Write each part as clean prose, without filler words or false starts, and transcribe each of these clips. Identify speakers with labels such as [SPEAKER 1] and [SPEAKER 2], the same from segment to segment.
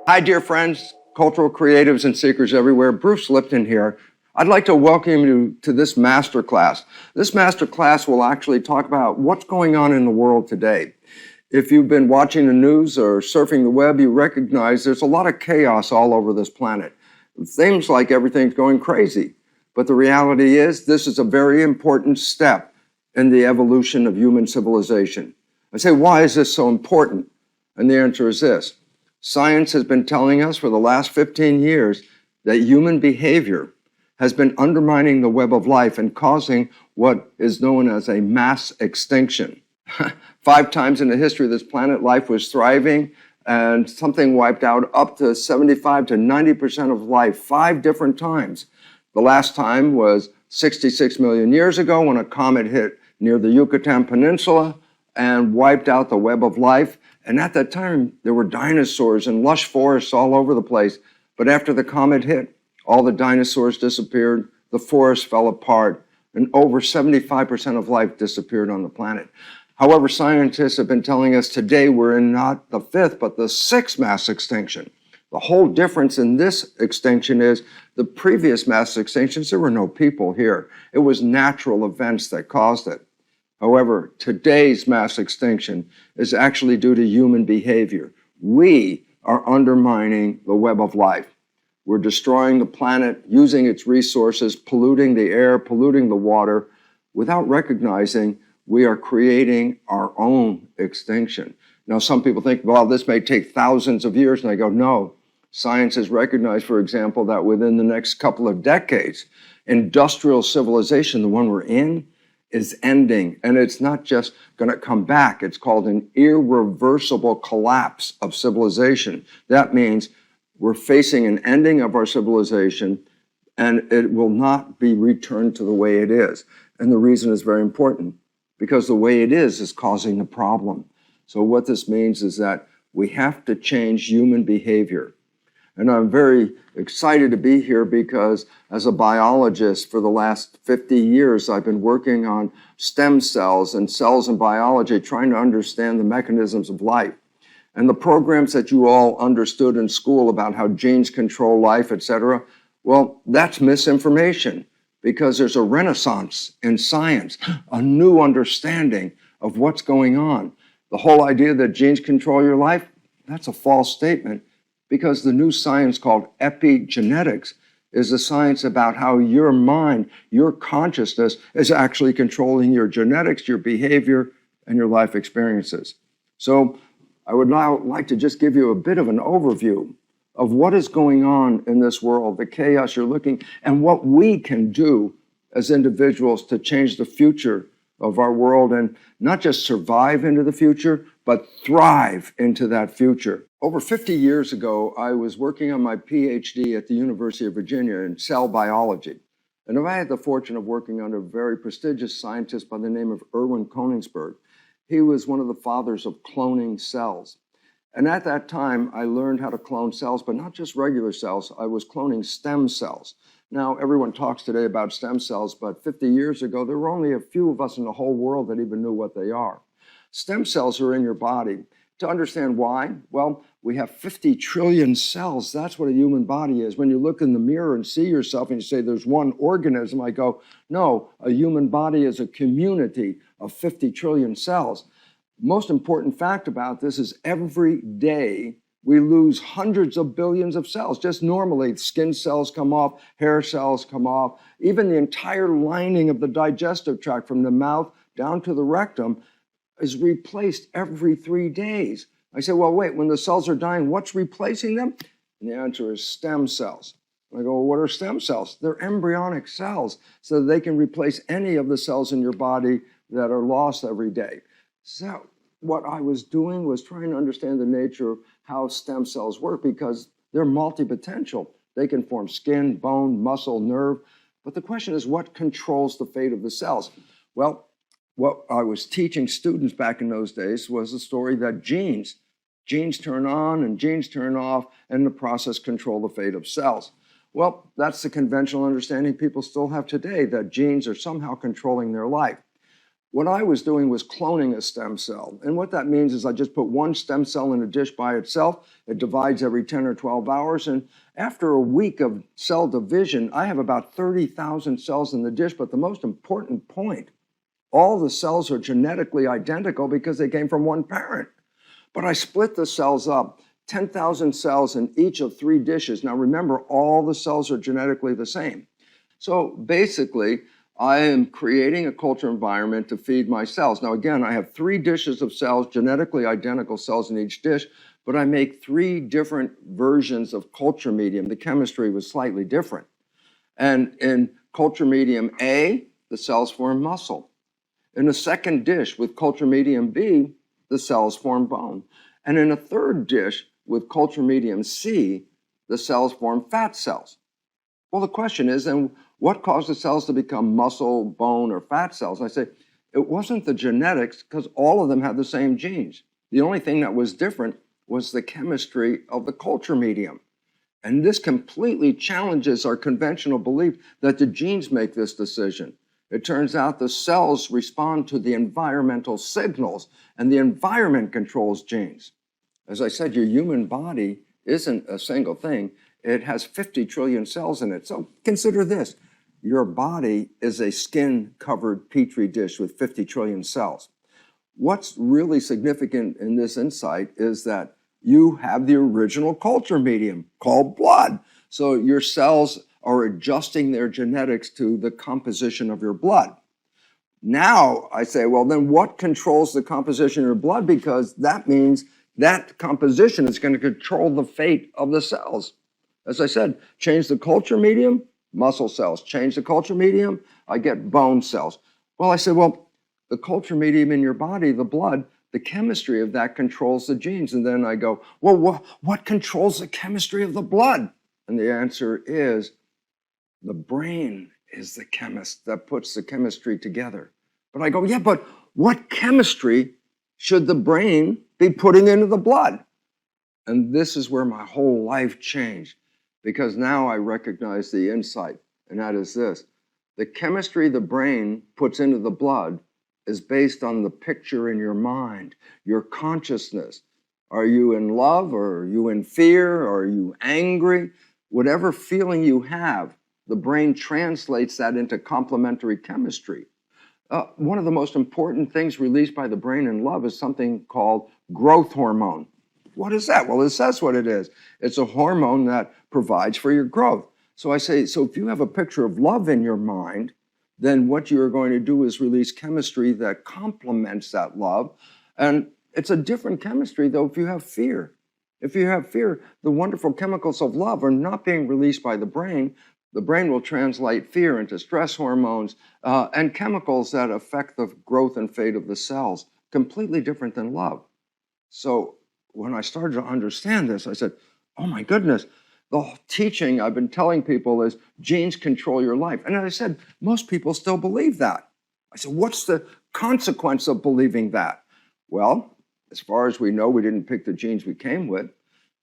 [SPEAKER 1] Hi, dear friends, cultural creatives and seekers everywhere. Bruce Lipton here. I'd like to welcome you to this masterclass. This masterclass will actually talk about what's going on in the world today. If you've been watching the news or surfing the web, you recognize there's a lot of chaos all over this planet. It seems like everything's going crazy, but the reality is this is a very important step in the evolution of human civilization. I say, why is this so important? And the answer is this. Science has been telling us for the last 15 years that human behavior has been undermining the web of life and causing what is known as a mass extinction. 5 times in the history of this planet, life was thriving, and something wiped out up to 75 to 90% of life 5 different times. The last time was 66 million years ago when a comet hit near the Yucatan Peninsula and wiped out the web of life. And at that time, there were dinosaurs and lush forests all over the place. But after the comet hit, all the dinosaurs disappeared, the forest fell apart, and over 75% of life disappeared on the planet. However, scientists have been telling us today we're in not the 5th, but the 6th mass extinction. The whole difference in this extinction is the previous mass extinctions, there were no people here. It was natural events that caused it. However, today's mass extinction is actually due to human behavior. We are undermining the web of life. We're destroying the planet, using its resources, polluting the air, polluting the water. Without recognizing, we are creating our own extinction. Now, some people think, well, this may take thousands of years. And I go, no. Science has recognized, for example, that within the next couple of decades, industrial civilization, the one we're in, is ending, and it's not just going to come back. It's called an irreversible collapse of civilization. That means we're facing an ending of our civilization, and it will not be returned to the way it is. And the reason is very important, because the way it is causing the problem. So what this means is that we have to change human behavior. And I'm very excited to be here because as a biologist for the last 50 years, I've been working on stem cells and cells in biology, trying to understand the mechanisms of life. And the programs that you all understood in school about how genes control life, etc., well, that's misinformation because there's a renaissance in science, a new understanding of what's going on. The whole idea that genes control your life, that's a false statement. Because the new science called epigenetics is the science about how your mind, your consciousness is actually controlling your genetics, your behavior, and your life experiences. So I would now like to just give you a bit of an overview of what is going on in this world, the chaos you're looking, and what we can do as individuals to change the future of our world and not just survive into the future, but thrive into that future. Over 50 years ago, I was working on my PhD at the University of Virginia in cell biology. And I had the fortune of working under a very prestigious scientist by the name of Erwin Koenigsberg. He was one of the fathers of cloning cells. And at that time, I learned how to clone cells, but not just regular cells. I was cloning stem cells. Now, everyone talks today about stem cells, but 50 years ago, there were only a few of us in the whole world that even knew what they are. Stem cells are in your body. To understand why, well, we have 50 trillion cells. That's what a human body is. When you look in the mirror and see yourself and you say there's one organism, I go, no, a human body is a community of 50 trillion cells. Most important fact about this is every day we lose hundreds of billions of cells. Just normally, skin cells come off, hair cells come off, even the entire lining of the digestive tract from the mouth down to the rectum is replaced every 3 days. I say, well, wait, when the cells are dying, what's replacing them? And the answer is stem cells. I go, well, what are stem cells? They're embryonic cells, so that they can replace any of the cells in your body that are lost every day. So what I was doing was trying to understand the nature of how stem cells work because they're multipotential. They can form skin, bone, muscle, nerve. But the question is, what controls the fate of the cells? Well, what I was teaching students back in those days was the story that genes turn on and genes turn off, and in the process control the fate of cells. Well, that's the conventional understanding people still have today, that genes are somehow controlling their life. What I was doing was cloning a stem cell. And what that means is I just put one stem cell in a dish by itself. It divides every 10 or 12 hours. And after a week of cell division, I have about 30,000 cells in the dish. But the most important point, all the cells are genetically identical because they came from one parent. But I split the cells up, 10,000 cells in each of 3 dishes. Now remember, all the cells are genetically the same. So basically, I am creating a culture environment to feed my cells. Now again, I have 3 dishes of cells, genetically identical cells in each dish, but I make 3 different versions of culture medium. The chemistry was slightly different. And in culture medium A, the cells form muscle. In a second dish with culture medium B, the cells form bone. And in a third dish with culture medium C, the cells form fat cells. Well, the question is, then what caused the cells to become muscle, bone, or fat cells? I say, it wasn't the genetics, because all of them had the same genes. The only thing that was different was the chemistry of the culture medium. And this completely challenges our conventional belief that the genes make this decision. It turns out the cells respond to the environmental signals, and the environment controls genes. As I said, your human body isn't a single thing. It has 50 trillion cells in it. So consider this. Your body is a skin-covered petri dish with 50 trillion cells. What's really significant in this insight is that you have the original culture medium called blood. So your cells are adjusting their genetics to the composition of your blood. Now I say, well, then what controls the composition of your blood? Because that means that composition is going to control the fate of the cells. As I said, change the culture medium, muscle cells. Change the culture medium, I get bone cells. Well, I said, well, the culture medium in your body, the blood, the chemistry of that controls the genes. And then I go, well, what controls the chemistry of the blood? And the answer is the brain is the chemist that puts the chemistry together. But I go, yeah, but what chemistry should the brain be putting into the blood? And this is where my whole life changed, because now I recognize the insight, and that is this. The chemistry the brain puts into the blood is based on the picture in your mind, your consciousness. Are you in love, or are you in fear, or are you angry? Whatever feeling you have, the brain translates that into complementary chemistry. One of the most important things released by the brain in love is something called growth hormone. What is that? Well, it says what it is. It's a hormone that provides for your growth. So I say, so if you have a picture of love in your mind, then what you're going to do is release chemistry that complements that love. And it's a different chemistry, though, if you have fear. If you have fear, the wonderful chemicals of love are not being released by the brain. The brain will translate fear into stress hormones and chemicals that affect the growth and fate of the cells, completely different than love. So when I started to understand this, I said, oh my goodness, the teaching I've been telling people is genes control your life. And as I said, most people still believe that. I said, what's the consequence of believing that? Well, as far as we know, we didn't pick the genes we came with.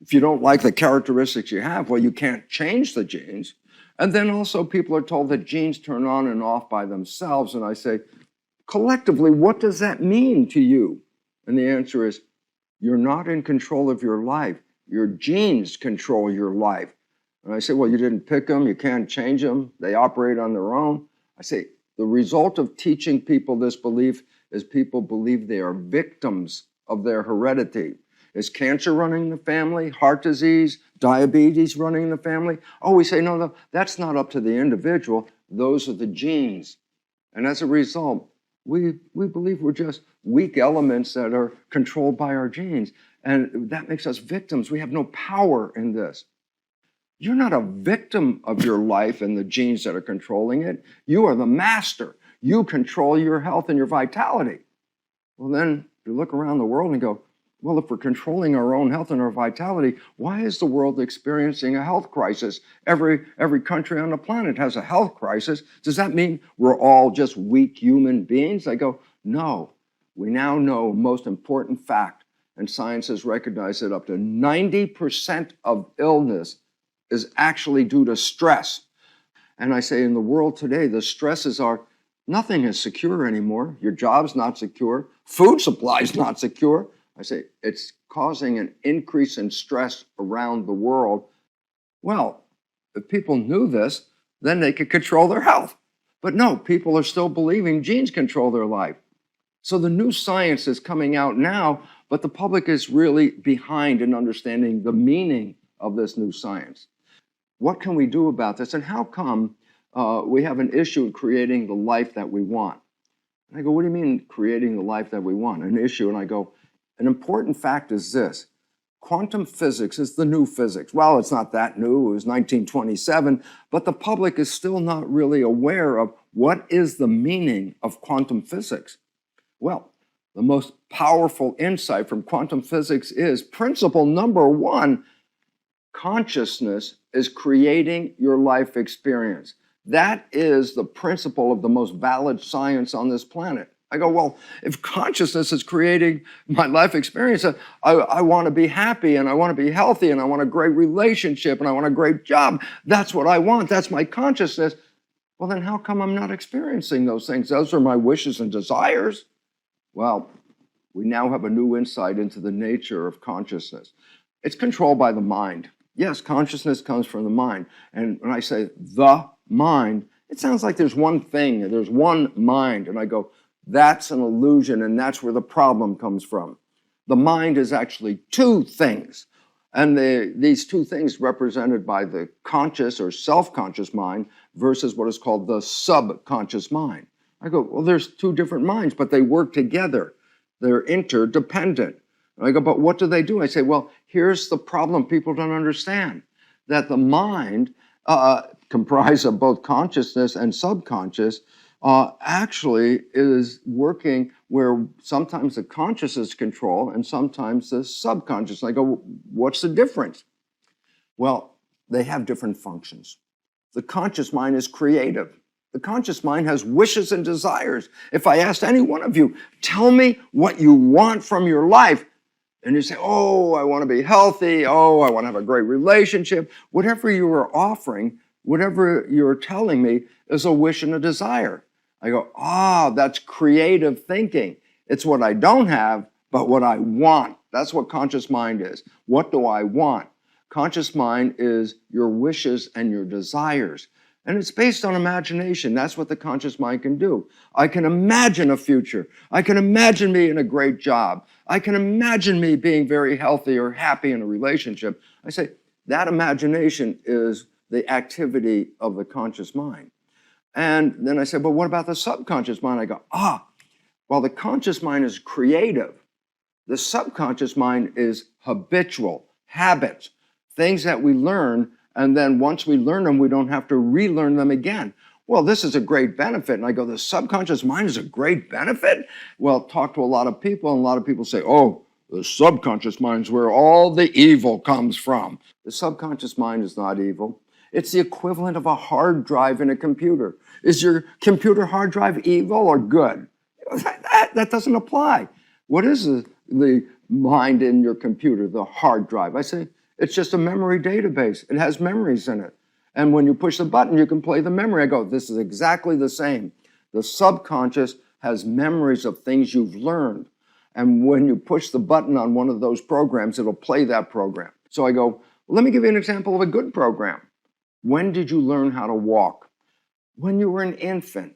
[SPEAKER 1] If you don't like the characteristics you have, well, you can't change the genes. And then also people are told that genes turn on and off by themselves. And I say, collectively, what does that mean to you? And the answer is, you're not in control of your life. Your genes control your life. And I say, well, you didn't pick them. You can't change them. They operate on their own. I say, the result of teaching people this belief is people believe they are victims of their heredity. Is cancer running in the family? Heart disease, diabetes running in the family? Oh, we say, no, that's not up to the individual. Those are the genes. And as a result, we believe we're just weak elements that are controlled by our genes. And that makes us victims. We have no power in this. You're not a victim of your life and the genes that are controlling it. You are the master. You control your health and your vitality. Well, then you look around the world and go, well, if we're controlling our own health and our vitality, why is the world experiencing a health crisis? Every country on the planet has a health crisis. Does that mean we're all just weak human beings? I go, no. We now know most important fact, and science has recognized that up to 90% of illness is actually due to stress. And I say in the world today, the stresses are Nothing is secure anymore. Your job's not secure. Food supply's not secure. I say it's causing an increase in stress around the world. Well, if people knew this, then they could control their health. But no, people are still believing genes control their life. So the new science is coming out now, but the public is really behind in understanding the meaning of this new science. What can we do about this? And how come we have an issue in creating the life that we want? And I go, what do you mean creating the life that we want? An issue. And I go, an important fact is this. Quantum physics is the new physics. Well, it's not that new. It was 1927, but the public is still not really aware of what is the meaning of quantum physics. Well, the most powerful insight from quantum physics is principle number one: consciousness is creating your life experience. That is the principle of the most valid science on this planet. I go, well, if consciousness is creating my life experience, I want to be happy and I want to be healthy and I want a great relationship and I want a great job. That's what I want. That's my consciousness. Well, then how come I'm not experiencing those things? Those are my wishes and desires. Well, we now have a new insight into the nature of consciousness. It's controlled by the mind. Yes, consciousness comes from the mind. And when I say the mind, it sounds like there's one thing, there's one mind. And I go, that's an illusion, and that's where the problem comes from. The mind is actually two things. And these two things represented by the conscious or self-conscious mind versus what is called the subconscious mind. I go, well, there's two different minds, but they work together. They're interdependent. And I go, but what do they do? I say, well, here's the problem people don't understand. That the mind, comprised of both consciousness and subconscious, actually is working where sometimes the conscious is control and sometimes the subconscious. And I go, what's the difference? Well, they have different functions. The conscious mind is creative. The conscious mind has wishes and desires. If I asked any one of you, tell me what you want from your life, and you say, oh, I want to be healthy. Oh, I want to have a great relationship. Whatever you are offering, whatever you're telling me is a wish and a desire. I go, that's creative thinking. It's what I don't have, but what I want. That's what conscious mind is. What do I want? Conscious mind is your wishes and your desires. And it's based on imagination. That's what the conscious mind can do. I can imagine a future. I can imagine me in a great job. I can imagine me being very healthy or happy in a relationship. I say, that imagination is the activity of the conscious mind. And then I said, but what about the subconscious mind? I go, while the conscious mind is creative, the subconscious mind is habitual, habits, things that we learn, and then once we learn them, we don't have to relearn them again. Well, this is a great benefit. And I go, the subconscious mind is a great benefit? Well, talk to a lot of people, and a lot of people say, oh, the subconscious mind is where all the evil comes from. The subconscious mind is not evil. It's the equivalent of a hard drive in a computer. Is your computer hard drive evil or good? That doesn't apply. What is the mind in your computer, the hard drive? I say, it's just a memory database. It has memories in it. And when you push the button, you can play the memory. I go, this is exactly the same. The subconscious has memories of things you've learned. And when you push the button on one of those programs, it'll play that program. So I go, well, let me give you an example of a good program. When did you learn how to walk? When you were an infant,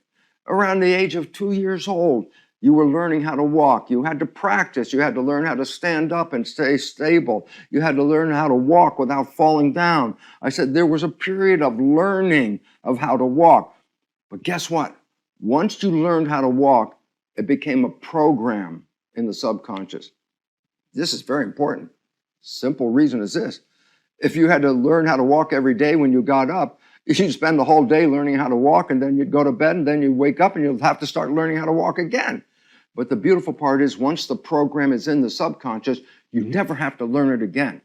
[SPEAKER 1] around the age of 2 years old, you were learning how to walk. You had to practice. You had to learn how to stand up and stay stable. You had to learn how to walk without falling down. I said there was a period of learning of how to walk. But guess what? Once you learned how to walk, it became a program in the subconscious. This is very important. Simple reason is this. If you had to learn how to walk every day when you got up, you'd spend the whole day learning how to walk, and then you'd go to bed, and then you'd wake up and you'd have to start learning how to walk again. But the beautiful part is once the program is in the subconscious, you never have to learn it again.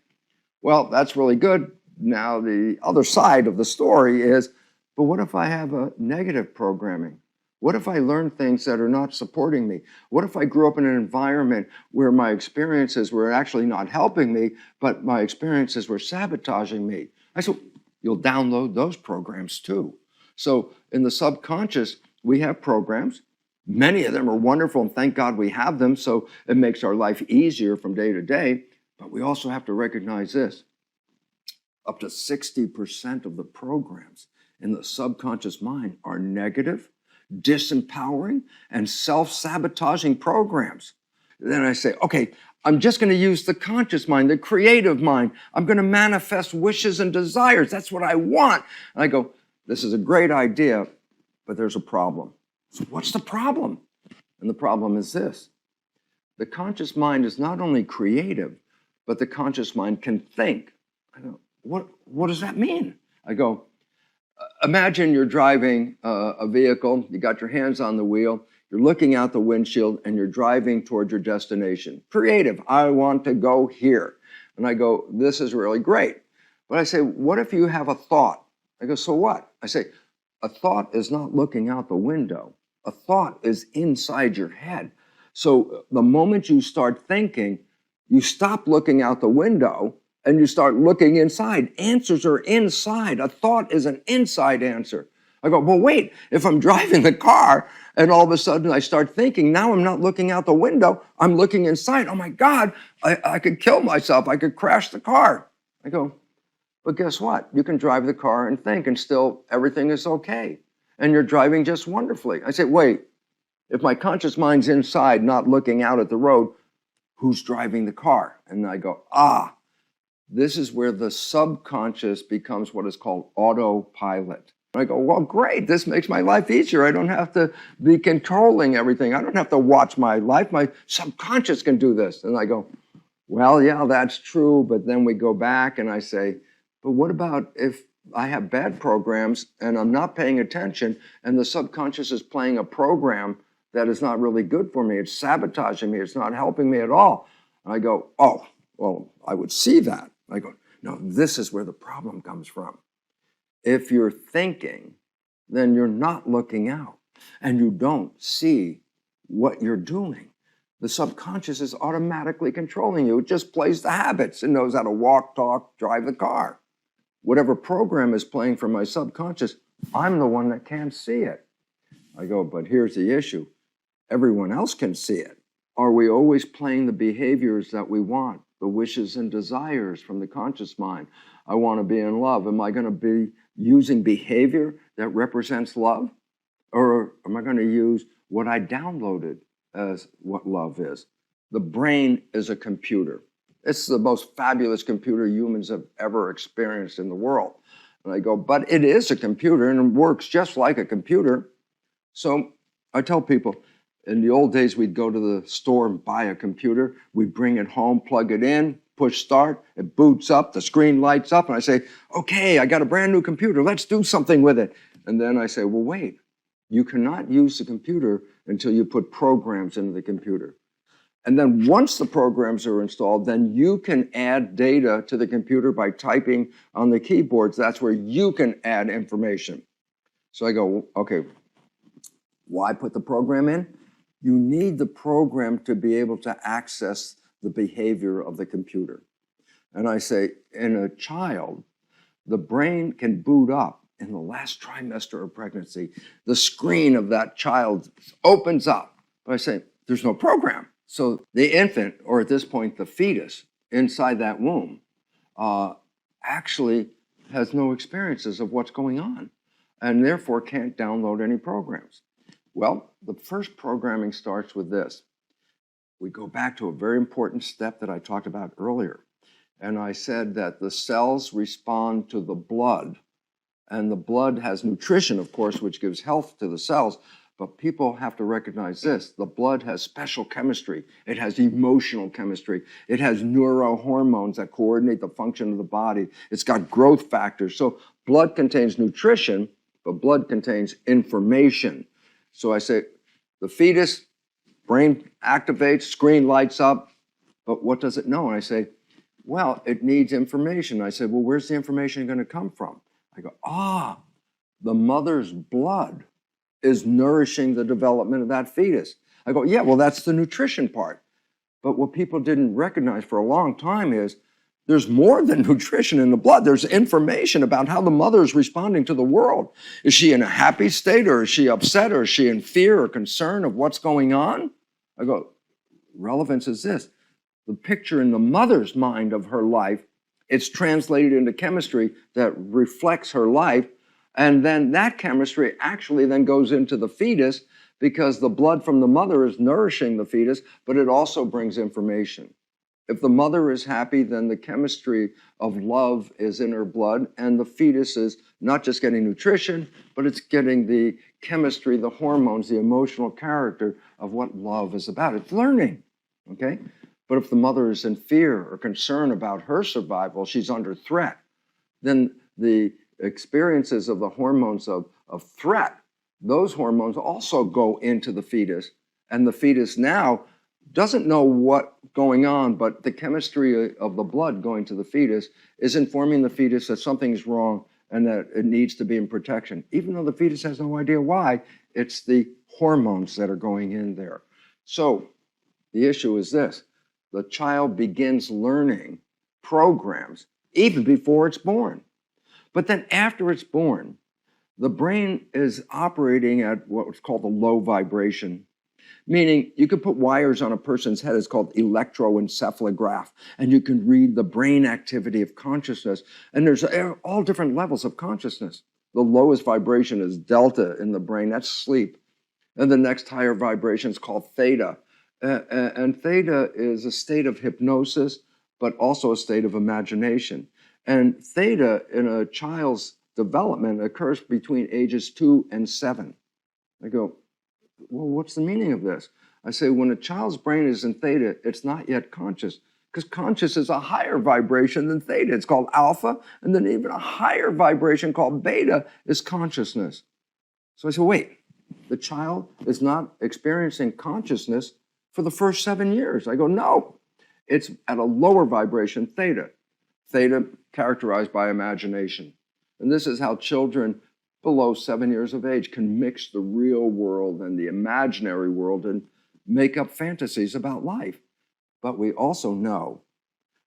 [SPEAKER 1] Well, that's really good. Now, the other side of the story is, but what if I have a negative programming? What if I learn things that are not supporting me? What if I grew up in an environment where my experiences were actually not helping me, but my experiences were sabotaging me? I said, you'll download those programs too. So in the subconscious, we have programs. Many of them are wonderful, and thank God we have them, so it makes our life easier from day to day. But we also have to recognize this. Up to 60% of the programs in the subconscious mind are negative, disempowering, and self-sabotaging programs. Then I say, okay, I'm just going to use the conscious mind, the creative mind. I'm going to manifest wishes and desires. That's what I want. And I go, this is a great idea, but there's a problem. So what's the problem? And the problem is this. The conscious mind is not only creative, but the conscious mind can think. I go, what does that mean? I go, imagine you're driving a vehicle, you got your hands on the wheel, you're looking out the windshield, and you're driving toward your destination. Creative, I want to go here. And I go, this is really great. But I say, what if you have a thought? I go, so what? I say, a thought is not looking out the window. A thought is inside your head. So the moment you start thinking, you stop looking out the window and you start looking inside. Answers are inside. A thought is an inside answer. I go, well, wait, if I'm driving the car and all of a sudden I start thinking, now I'm not looking out the window, I'm looking inside. Oh my God, I could kill myself. I could crash the car. I go, but guess what? You can drive the car and think and still everything is okay. And you're driving just wonderfully. I say, wait, if my conscious mind's inside, not looking out at the road, who's driving the car? And I go, this is where the subconscious becomes what is called autopilot. I go, well, great, this makes my life easier. I don't have to be controlling everything. I don't have to watch my life. My subconscious can do this. And I go, well, yeah, that's true. But then we go back and I say, but what about if I have bad programs and I'm not paying attention and the subconscious is playing a program that is not really good for me. It's sabotaging me. It's not helping me at all. And I go, oh, well, I would see that. I go, no, this is where the problem comes from. If you're thinking, then you're not looking out and you don't see what you're doing. The subconscious is automatically controlling you. It just plays the habits. It knows how to walk, talk, drive the car. Whatever program is playing for my subconscious, I'm the one that can't see it. I go, but here's the issue. Everyone else can see it. Are we always playing the behaviors that we want, the wishes and desires from the conscious mind? I want to be in love. Am I going to be using behavior that represents love? Or am I going to use what I downloaded as what love is? The brain is a computer. It's the most fabulous computer humans have ever experienced in the world. And I go, but it is a computer and it works just like a computer. So I tell people, in the old days, we'd go to the store and buy a computer. We'd bring it home, plug it in, push start, it boots up, the screen lights up, and I say, okay, I got a brand new computer, let's do something with it. And then I say, well, wait, you cannot use the computer until you put programs into the computer. And then once the programs are installed, then you can add data to the computer by typing on the keyboards. That's where you can add information. So I go, okay, why put the program in? You need the program to be able to access the behavior of the computer. And I say, in a child, the brain can boot up in the last trimester of pregnancy. The screen of that child opens up. But I say, there's no program. So the infant, or at this point, the fetus inside that womb, actually has no experiences of what's going on and therefore can't download any programs. Well, the first programming starts with this. We go back to a very important step that I talked about earlier. And I said that the cells respond to the blood. And the blood has nutrition, of course, which gives health to the cells. But people have to recognize this. The blood has special chemistry. It has emotional chemistry. It has neurohormones that coordinate the function of the body. It's got growth factors. So blood contains nutrition, but blood contains information. So I say, the fetus, brain activates, screen lights up, but what does it know? And I say, well, it needs information. I said, well, where's the information going to come from? I go, the mother's blood is nourishing the development of that fetus. I go, yeah, well, that's the nutrition part. But what people didn't recognize for a long time is There's more than nutrition in the blood. There's information about how the mother is responding to the world. Is she in a happy state, or is she upset, or is she in fear or concern of what's going on? I go, relevance is this. The picture in the mother's mind of her life, it's translated into chemistry that reflects her life. And then that chemistry actually then goes into the fetus, because the blood from the mother is nourishing the fetus, but it also brings information. If the mother is happy, then the chemistry of love is in her blood, and the fetus is not just getting nutrition, but it's getting the chemistry, the hormones, the emotional character of what love is about. It's learning, okay? But if the mother is in fear or concern about her survival, she's under threat, then the experiences of the hormones of threat, those hormones also go into the fetus, and the fetus now doesn't know what's going on, but the chemistry of the blood going to the fetus is informing the fetus that something's wrong and that it needs to be in protection. Even though the fetus has no idea why, it's the hormones that are going in there. So the issue is this: the child begins learning programs even before it's born. But then after it's born, the brain is operating at what's called a low vibration, meaning you could put wires on a person's head. It's called electroencephalograph, and you can read the brain activity of consciousness. And there's all different levels of consciousness. The lowest vibration is delta in the brain, that's sleep. And the next higher vibration is called theta. And theta is a state of hypnosis, but also a state of imagination. And theta in a child's development occurs between ages 2 and 7. I go, well, what's the meaning of this? I say, when a child's brain is in theta, it's not yet conscious, because conscious is a higher vibration than theta. It's called alpha, and then even a higher vibration called beta is consciousness. So I said, wait, the child is not experiencing consciousness for the first 7 years. I go, no, it's at a lower vibration, theta. Theta characterized by imagination. And this is how children below 7 years of age can mix the real world and the imaginary world and make up fantasies about life. But we also know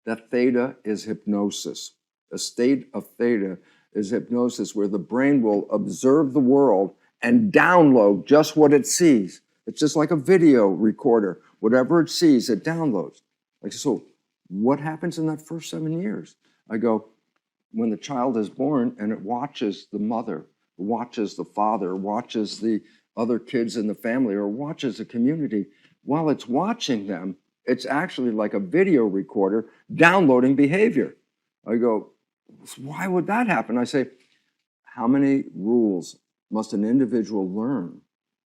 [SPEAKER 1] that theta is hypnosis. A state of theta is hypnosis, where the brain will observe the world and download just what it sees. It's just like a video recorder. Whatever it sees, it downloads. Like, so what happens in that first 7 years? I go, when the child is born and it watches the mother, watches the father, watches the other kids in the family, or watches the community, while it's watching them, it's actually like a video recorder downloading behavior. I go, why would that happen? I say, how many rules must an individual learn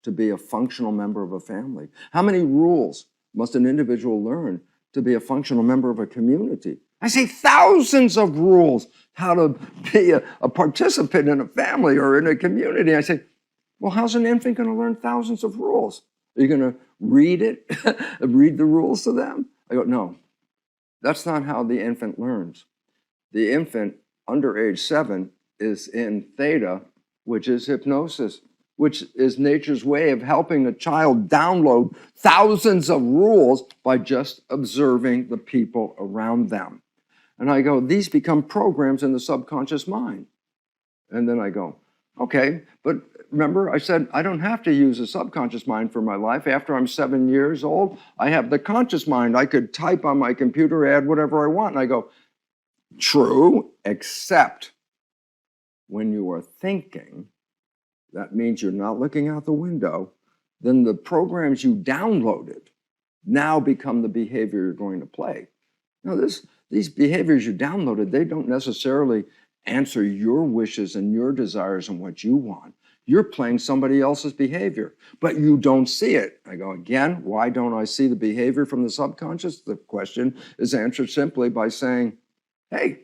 [SPEAKER 1] to be a functional member of a family? How many rules must an individual learn to be a functional member of a community? I say thousands of rules how to be a participant in a family or in a community. I say, well, how's an infant going to learn thousands of rules? Are you going to read it, read the rules to them? I go, no, that's not how the infant learns. The infant under age 7 is in theta, which is hypnosis, which is nature's way of helping a child download thousands of rules by just observing the people around them. And I go, these become programs in the subconscious mind. And then I go, okay, but remember I said I don't have to use a subconscious mind for my life. After I'm 7 years old, I have the conscious mind. I could type on my computer, add whatever I want. And I go, true, except when you are thinking, that means you're not looking out the window, then the programs you downloaded now become the behavior you're going to play. Now, these behaviors you downloaded, they don't necessarily answer your wishes and your desires and what you want. You're playing somebody else's behavior, but you don't see it. I go, again, why don't I see the behavior from the subconscious? The question is answered simply by saying, hey,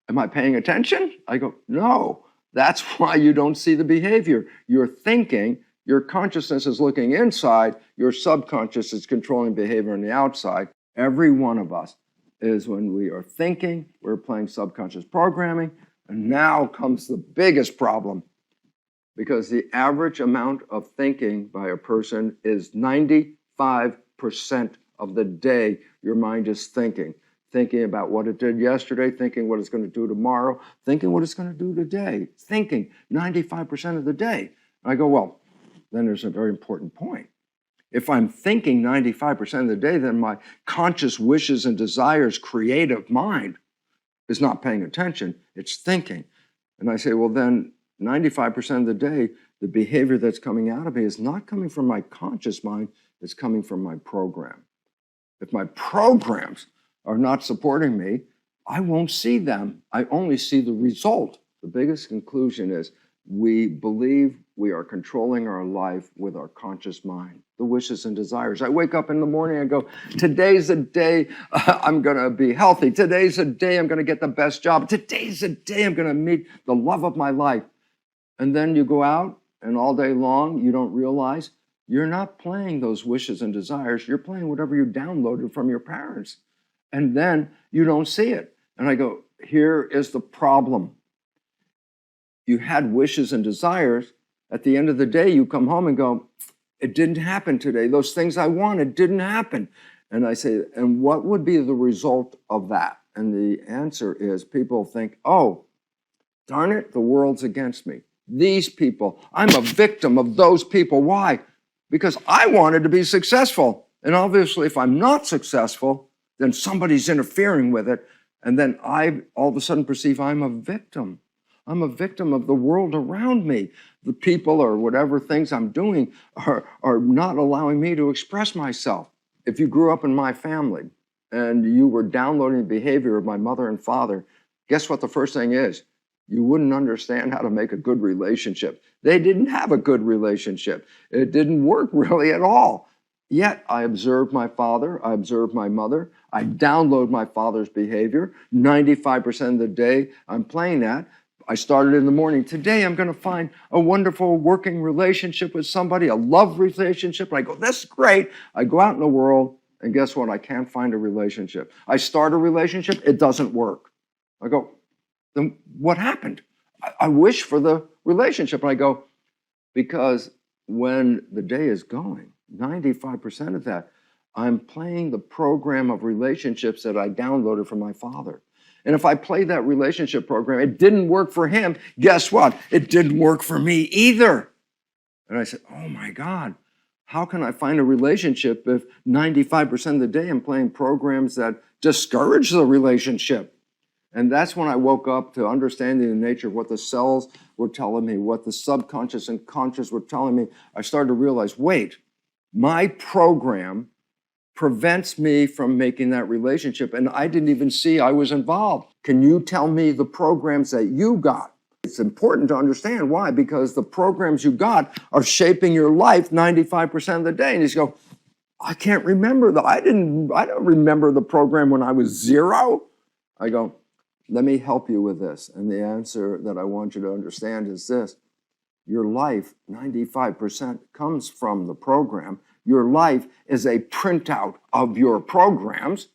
[SPEAKER 1] am I paying attention? I go, no, that's why you don't see the behavior. You're thinking, your consciousness is looking inside, your subconscious is controlling behavior on the outside. Every one of us is, when we are thinking, we're playing subconscious programming. And now comes the biggest problem, because the average amount of thinking by a person is 95% of the day your mind is thinking. thinking about what it did yesterday, thinking what it's going to do tomorrow, thinking what it's going to do today, thinking 95% of the day. And I go, well, then there's a very important point. If I'm thinking 95% of the day, then my conscious wishes and desires, creative mind is not paying attention, it's thinking. And I say, well, then 95% of the day, the behavior that's coming out of me is not coming from my conscious mind, it's coming from my program. If my programs are not supporting me, I won't see them. I only see the result. The biggest conclusion is we believe we are controlling our life with our conscious mind, the wishes and desires. I wake up in the morning and go, today's the day I'm going to be healthy. Today's the day I'm going to get the best job. Today's the day I'm going to meet the love of my life. And then you go out and all day long, you don't realize you're not playing those wishes and desires. You're playing whatever you downloaded from your parents. And then you don't see it. And I go, here is the problem. You had wishes and desires. At the end of the day, you come home and go, it didn't happen today. Those things I wanted didn't happen. And I say, and what would be the result of that? And the answer is people think, oh, darn it, the world's against me. These people, I'm a victim of those people. Why? Because I wanted to be successful. And obviously, if I'm not successful, then somebody's interfering with it. And then I all of a sudden perceive I'm a victim. I'm a victim of the world around me. The people or whatever things I'm doing are not allowing me to express myself. If you grew up in my family and you were downloading the behavior of my mother and father, guess what the first thing is? You wouldn't understand how to make a good relationship. They didn't have a good relationship. It didn't work really at all. Yet I observed my father, I observed my mother, I download my father's behavior. 95% of the day I'm playing that. I started in the morning. Today I'm going to find a wonderful working relationship with somebody, a love relationship. And I go, that's great. I go out in the world and guess what? I can't find a relationship. I start a relationship, it doesn't work. I go, then what happened? I wish for the relationship. And I go, because when the day is going, 95% of that, I'm playing the program of relationships that I downloaded from my father. And if I played that relationship program, it didn't work for him, guess what? It didn't work for me either. And I said, oh my God, how can I find a relationship if 95% of the day I'm playing programs that discourage the relationship? And that's when I woke up to understanding the nature of what the cells were telling me, what the subconscious and conscious were telling me. I started to realize, wait, my program prevents me from making that relationship, and I didn't even see I was involved. Can you tell me the programs that you got? It's important to understand why, because the programs you got are shaping your life 95% of the day. And you just go, I can't remember that. I don't remember the program when I was 0. I go, let me help you with this. And the answer that I want you to understand is this. Your life, 95% comes from the program. Your life is a printout of your programs.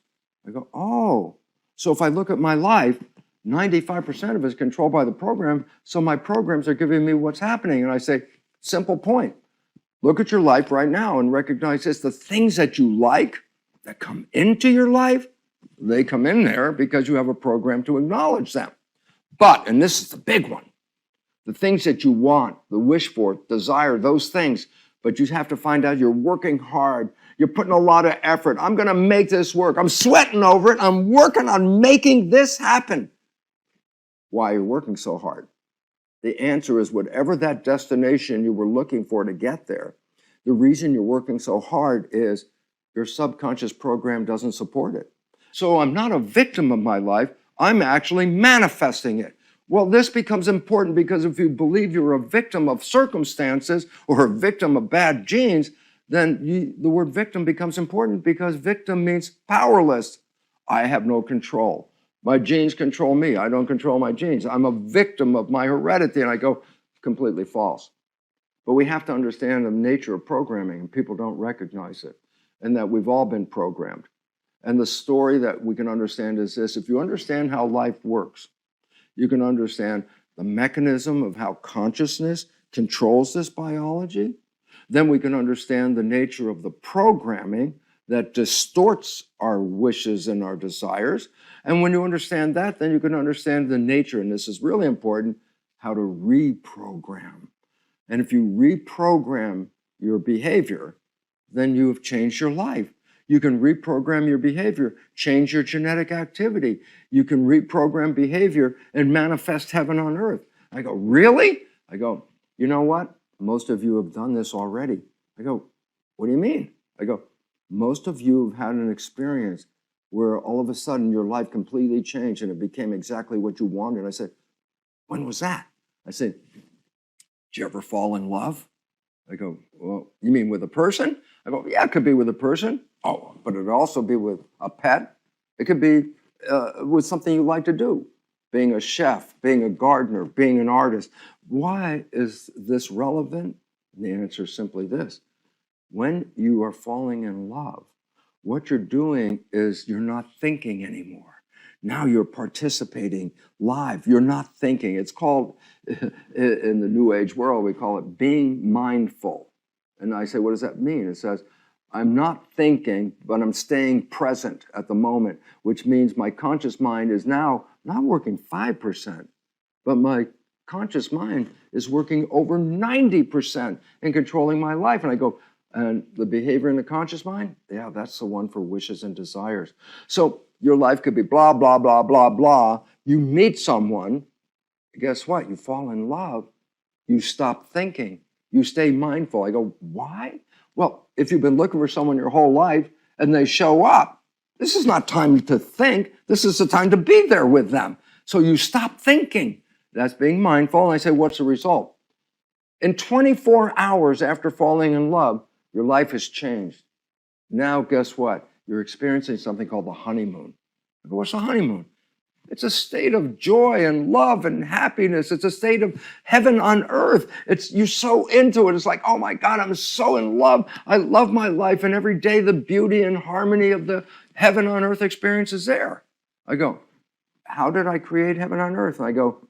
[SPEAKER 1] I go, oh, so if I look at my life, 95% of it is controlled by the program, so my programs are giving me what's happening. And I say, simple point. Look at your life right now and recognize this. The things that you like that come into your life, they come in there because you have a program to acknowledge them. But, and this is the big one, the things that you want, the wish for, desire, those things, but you have to find out you're working hard. You're putting a lot of effort. I'm going to make this work. I'm sweating over it. I'm working on making this happen. Why are you working so hard? The answer is whatever that destination you were looking for to get there, the reason you're working so hard is your subconscious program doesn't support it. So I'm not a victim of my life. I'm actually manifesting it. Well, this becomes important because if you believe you're a victim of circumstances or a victim of bad genes, then the word victim becomes important because victim means powerless. I have no control. My genes control me. I don't control my genes. I'm a victim of my heredity. And I go, completely false. But we have to understand the nature of programming, and people don't recognize it, and that we've all been programmed. And the story that we can understand is this. If you understand how life works, you can understand the mechanism of how consciousness controls this biology. Then we can understand the nature of the programming that distorts our wishes and our desires. And when you understand that, then you can understand the nature, and this is really important, how to reprogram. And if you reprogram your behavior, then you have changed your life. You can reprogram your behavior, change your genetic activity. You can reprogram behavior and manifest heaven on earth. I go, really? I go, you know what? Most of you have done this already. I go, what do you mean? I go, most of you have had an experience where all of a sudden your life completely changed and it became exactly what you wanted. I said, when was that? I said, did you ever fall in love? I go, well, you mean with a person? I go, yeah, it could be with a person. Oh, but it could also be with a pet. It could be with something you like to do, being a chef, being a gardener, being an artist. Why is this relevant? And the answer is simply this. When you are falling in love, what you're doing is you're not thinking anymore. Now you're participating live. You're not thinking. It's called, in the New Age world, we call it being mindful. And I say, what does that mean? It says, I'm not thinking, but I'm staying present at the moment, which means my conscious mind is now not working 5%, but my conscious mind is working over 90% in controlling my life. And I go, and the behavior in the conscious mind, yeah, that's the one for wishes and desires. So your life could be blah, blah, blah, blah, blah. You meet someone, guess what? You fall in love. You stop thinking. You stay mindful. I go, why? Well, if you've been looking for someone your whole life and they show up, this is not time to think. This is the time to be there with them. So you stop thinking. That's being mindful. And I say, what's the result? In 24 hours after falling in love, your life has changed. Now, guess what? You're experiencing something called the honeymoon. I go, what's a honeymoon? It's a state of joy and love and happiness. It's a state of heaven on earth. You're so into it. It's like, oh my God, I'm so in love. I love my life. And every day the beauty and harmony of the heaven on earth experience is there. I go, how did I create heaven on earth? And I go,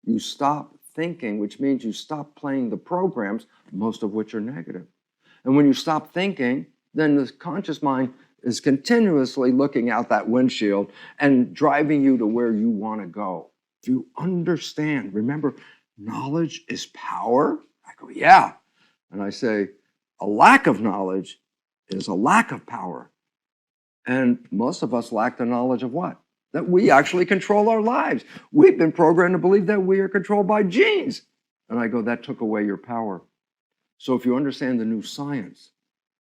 [SPEAKER 1] you stop thinking, which means you stop playing the programs, most of which are negative. And when you stop thinking, then the conscious mind is continuously looking out that windshield and driving you to where you want to go. If you understand, remember, knowledge is power. I go, yeah. And I say, a lack of knowledge is a lack of power. And most of us lack the knowledge of what? That we actually control our lives. We've been programmed to believe that we are controlled by genes. And I go, that took away your power. So if you understand the new science,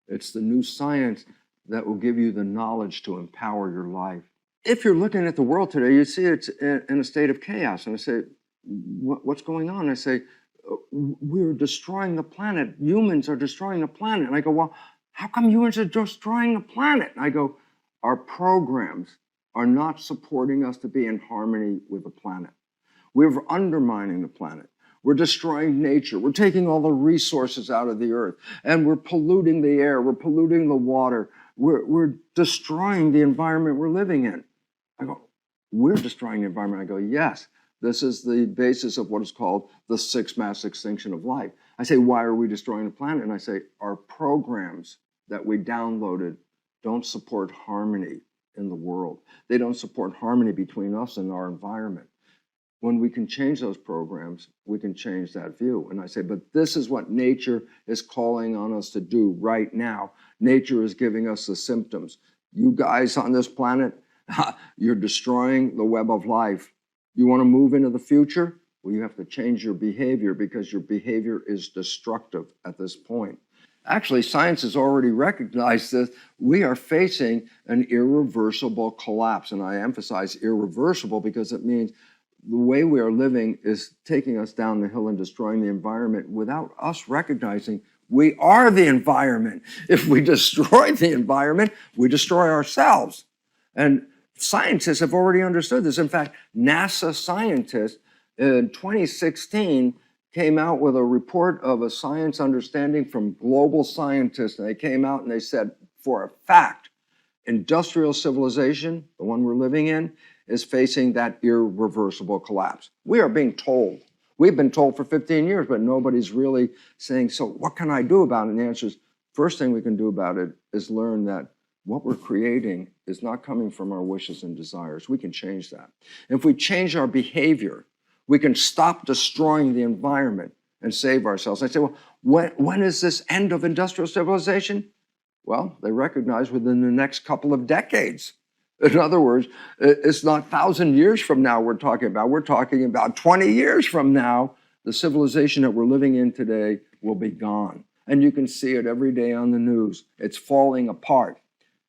[SPEAKER 1] it's the new science that will give you the knowledge to empower your life. If you're looking at the world today, you see it's in a state of chaos. And I say, what's going on? I say, we're destroying the planet. Humans are destroying the planet. And I go, well, how come humans are destroying the planet? And I go, our programs are not supporting us to be in harmony with the planet. We're undermining the planet. We're destroying nature. We're taking all the resources out of the earth, and we're polluting the air. We're polluting the water. We're destroying the environment we're living in. I go, we're destroying the environment. I go, yes, this is the basis of what is called the sixth mass extinction of life. I say, why are we destroying the planet? And I say, our programs that we downloaded don't support harmony in the world. They don't support harmony between us and our environment. When we can change those programs, we can change that view. And I say, but this is what nature is calling on us to do right now. Nature is giving us the symptoms. You guys on this planet, you're destroying the web of life. You want to move into the future? Well, you have to change your behavior because your behavior is destructive at this point. Actually, science has already recognized that we are facing an irreversible collapse. And I emphasize irreversible because it means the way we are living is taking us down the hill and destroying the environment without us recognizing we are the environment. If we destroy the environment, we destroy ourselves. And scientists have already understood this. In fact, NASA scientists in 2016 came out with a report of a science understanding from global scientists. And they came out and they said, for a fact, industrial civilization, the one we're living in, is facing that irreversible collapse. We are being told. We've been told for 15 years, but nobody's really saying, so what can I do about it? And the answer is, first thing we can do about it is learn that what we're creating is not coming from our wishes and desires. We can change that. If we change our behavior, we can stop destroying the environment and save ourselves. I say, well, when is this end of industrial civilization? Well, they recognize within the next couple of decades. In other words, it's not 1,000 years from now we're talking about. We're talking about 20 years from now. The civilization that we're living in today will be gone. And you can see it every day on the news. It's falling apart.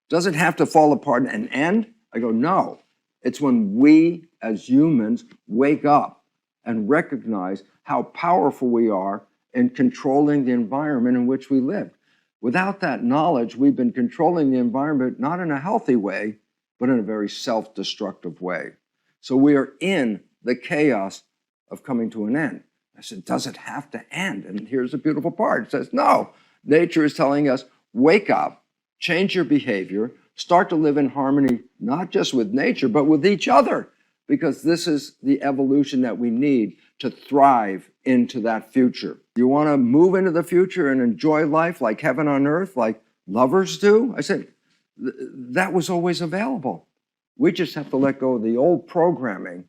[SPEAKER 1] Does it have to fall apart and end? I go, no. It's when we as humans wake up and recognize how powerful we are in controlling the environment in which we live. Without that knowledge, we've been controlling the environment not in a healthy way, but in a very self-destructive way. So we are in the chaos of coming to an end. I said, does it have to end? And here's the beautiful part. It says, no. Nature is telling us, wake up, change your behavior, start to live in harmony, not just with nature, but with each other, because this is the evolution that we need to thrive into that future. You want to move into the future and enjoy life like heaven on earth, like lovers do? I said, that was always available. We just have to let go of the old programming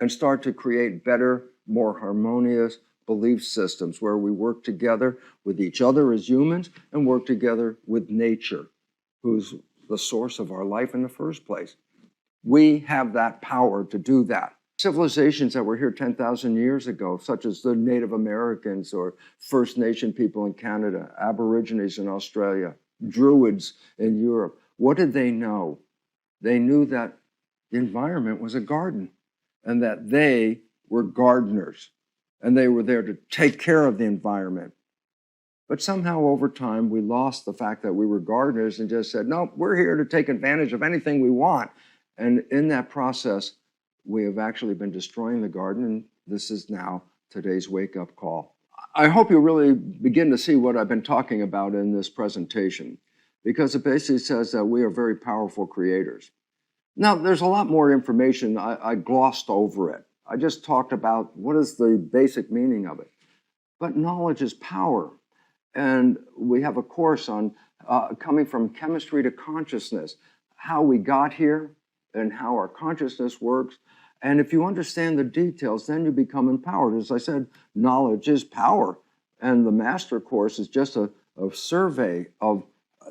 [SPEAKER 1] and start to create better, more harmonious belief systems where we work together with each other as humans and work together with nature, who's the source of our life in the first place. We have that power to do that. Civilizations that were here 10,000 years ago, such as the Native Americans or First Nation people in Canada, Aborigines in Australia, Druids in Europe, what did they know? They knew that the environment was a garden and that they were gardeners and they were there to take care of the environment. But somehow over time, we lost the fact that we were gardeners and just said, no, we're here to take advantage of anything we want. And in that process, we have actually been destroying the garden, and this is now today's wake-up call. I hope you really begin to see what I've been talking about in this presentation, because it basically says that we are very powerful creators. Now, there's a lot more information. I glossed over it. I just talked about what is the basic meaning of it. But knowledge is power. And we have a course on coming from chemistry to consciousness, how we got here and how our consciousness works. And if you understand the details, then you become empowered. As I said, knowledge is power. And the master course is just a survey of,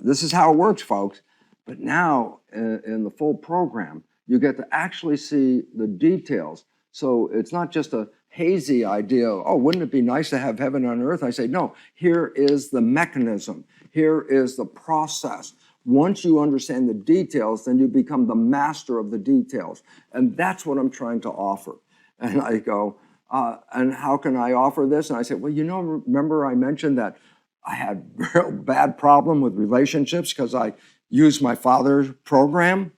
[SPEAKER 1] this is how it works, folks. But now in the full program, you get to actually see the details. So it's not just a hazy idea, oh, wouldn't it be nice to have heaven on earth? I say, no, here is the mechanism. Here is the process. Once you understand the details, then you become the master of the details. And that's what I'm trying to offer. And I go, and how can I offer this? And I said, well, you know, remember I mentioned that I had a real bad problem with relationships because I used my father's program.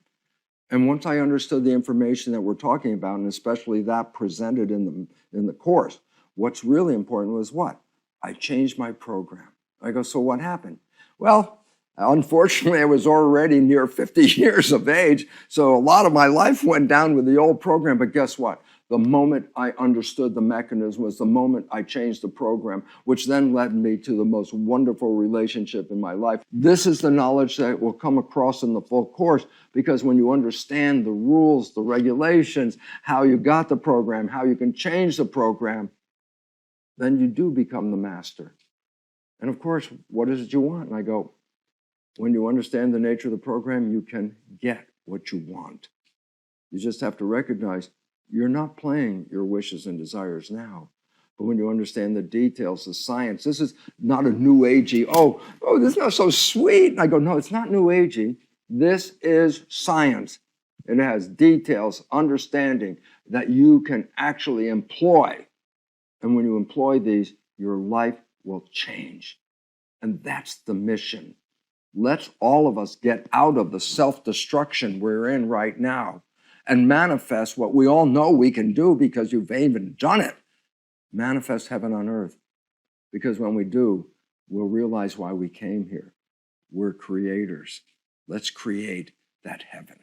[SPEAKER 1] And once I understood the information that we're talking about, and especially that presented in the course, what's really important was what? I changed my program. I go, so what happened? Well, unfortunately, I was already near 50 years of age, so a lot of my life went down with the old program, but guess what? The moment I understood the mechanism was the moment I changed the program, which then led me to the most wonderful relationship in my life. This is the knowledge that will come across in the full course, because when you understand the rules, the regulations, how you got the program, how you can change the program, then you do become the master. And of course, what is it you want? And I go, when you understand the nature of the program, you can get what you want. You just have to recognize you're not playing your wishes and desires now. But when you understand the details, the science, this is not a new agey, oh, this is not so sweet. And I go, no, it's not new agey. This is science. It has details, understanding that you can actually employ. And when you employ these, your life will change. And that's the mission. Let's all of us get out of the self-destruction we're in right now and manifest what we all know we can do because you've even done it. Manifest heaven on earth. Because when we do, we'll realize why we came here. We're creators. Let's create that heaven.